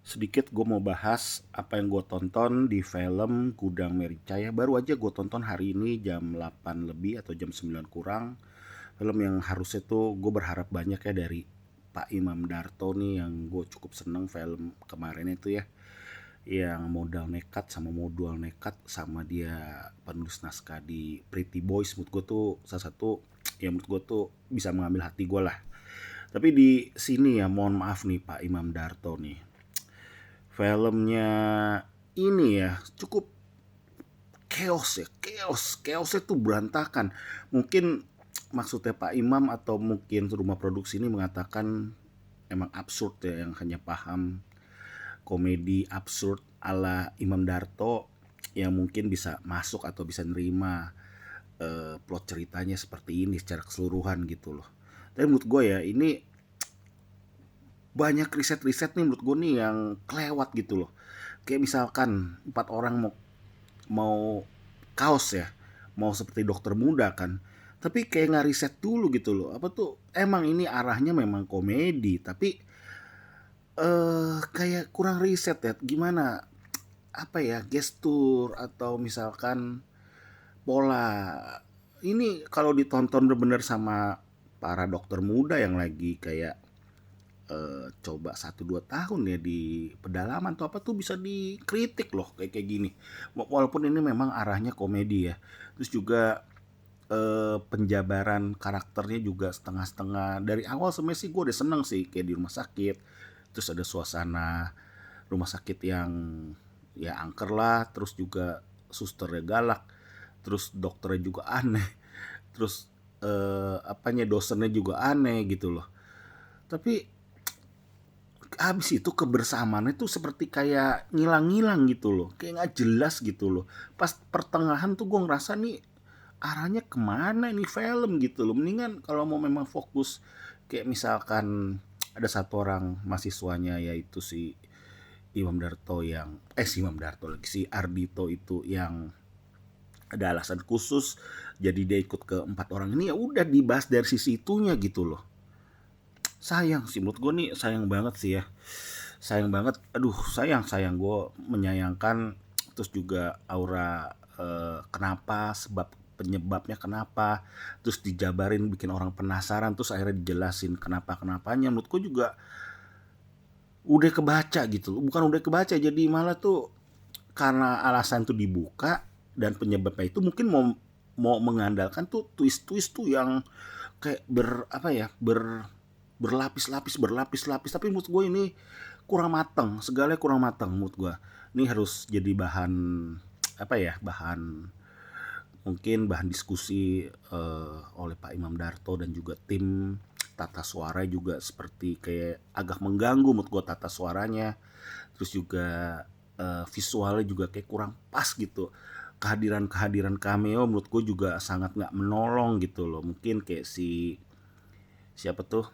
Sedikit gue mau bahas apa yang gue tonton di film Gudang Merica ya. Baru aja gue tonton hari ini jam 8 lebih atau jam 9 kurang. Film yang harusnya tuh gue berharap banyak ya dari Pak Imam Darto nih, yang gue cukup seneng film kemarin itu ya. Yang modal nekat sama modal nekat, sama dia penulis naskah di Pretty Boys. Menurut gue tuh salah satu yang menurut gue tuh bisa mengambil hati gue lah. Tapi di sini ya, mohon maaf nih Pak Imam Darto nih, filmnya ini ya cukup chaos ya, chaosnya tuh berantakan. Mungkin maksudnya Pak Imam atau mungkin rumah produksi ini mengatakan emang absurd ya, yang hanya paham komedi absurd ala Imam Darto yang mungkin bisa masuk atau bisa nerima plot ceritanya seperti ini secara keseluruhan gitu loh. Tapi menurut gue ya, ini banyak riset-riset nih menurut gue nih yang kelewat gitu loh. Kayak misalkan 4 orang mau mau kaos ya, mau seperti dokter muda kan, tapi kayak nggak riset dulu gitu loh. Apa tuh, emang ini arahnya memang komedi, tapi kayak kurang riset ya, gimana apa ya, gestur atau misalkan pola ini kalau ditonton bener-bener sama para dokter muda yang lagi kayak coba 1-2 tahun ya di pedalaman tuh apa tuh, bisa dikritik loh kayak kayak gini. Walaupun ini memang arahnya komedi ya. Terus juga penjabaran karakternya juga setengah-setengah. Dari awal sebenarnya sih gue udah seneng sih kayak di rumah sakit. Terus ada suasana rumah sakit yang ya angker lah. Terus juga susternya galak. Terus dokternya juga aneh. Terus apanya, dosennya juga aneh gitu loh. Tapi habis itu kebersamaan itu seperti kayak ngilang-ngilang gitu loh, kayak nggak jelas gitu loh. Pas pertengahan tuh gue ngerasa nih arahnya kemana ini film gitu loh. Mendingan kalau mau memang fokus, kayak misalkan ada satu orang mahasiswanya, yaitu si Imam Darto yang si Imam Darto lagi, si Ardito itu, yang ada alasan khusus jadi dia ikut ke 4 orang ini, ya udah dibahas dari sisi itunya gitu loh. Sayang sih menurut gue nih, sayang banget sih ya, sayang banget. Aduh, sayang gue menyayangkan. Terus juga aura, kenapa, sebab penyebabnya kenapa, terus dijabarin bikin orang penasaran, terus akhirnya dijelasin kenapa kenapanya. Menurutku juga udah kebaca gitu, bukan udah kebaca, jadi malah tuh karena alasan tuh dibuka dan penyebabnya itu mungkin mau mengandalkan tuh twist-twist tuh yang kayak apa ya, berlapis-lapis. Tapi menurut gue ini kurang mateng, segalanya kurang mateng menurut gue. Ini harus jadi bahan apa ya, bahan, mungkin bahan diskusi oleh Pak Imam Darto dan juga tim. Tata suara juga seperti kayak agak mengganggu menurut gue tata suaranya. Terus juga visualnya juga kayak kurang pas gitu. Kehadiran cameo menurut gue juga sangat nggak menolong gitu loh. Mungkin kayak siapa tuh,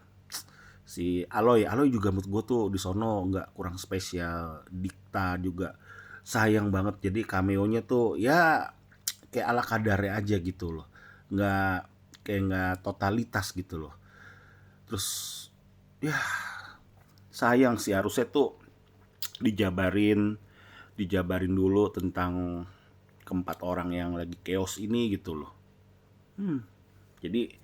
si Aloy juga menurut gue tuh di sono nggak, kurang spesial. Dikta juga sayang banget, jadi cameo-nya tuh ya kayak ala kadarnya aja gitu loh, nggak kayak nggak totalitas gitu loh. Terus ya sayang sih, harusnya tuh dijabarin dijabarin dulu tentang keempat orang yang lagi chaos ini gitu loh. Jadi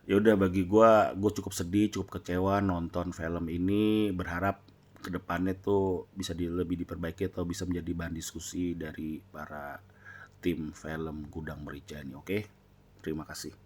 ya udah, bagi gue cukup sedih, cukup kecewa nonton film ini. Berharap kedepannya tuh bisa lebih diperbaiki atau bisa menjadi bahan diskusi dari para tim film Gudang Merica ini. Oke, terima kasih.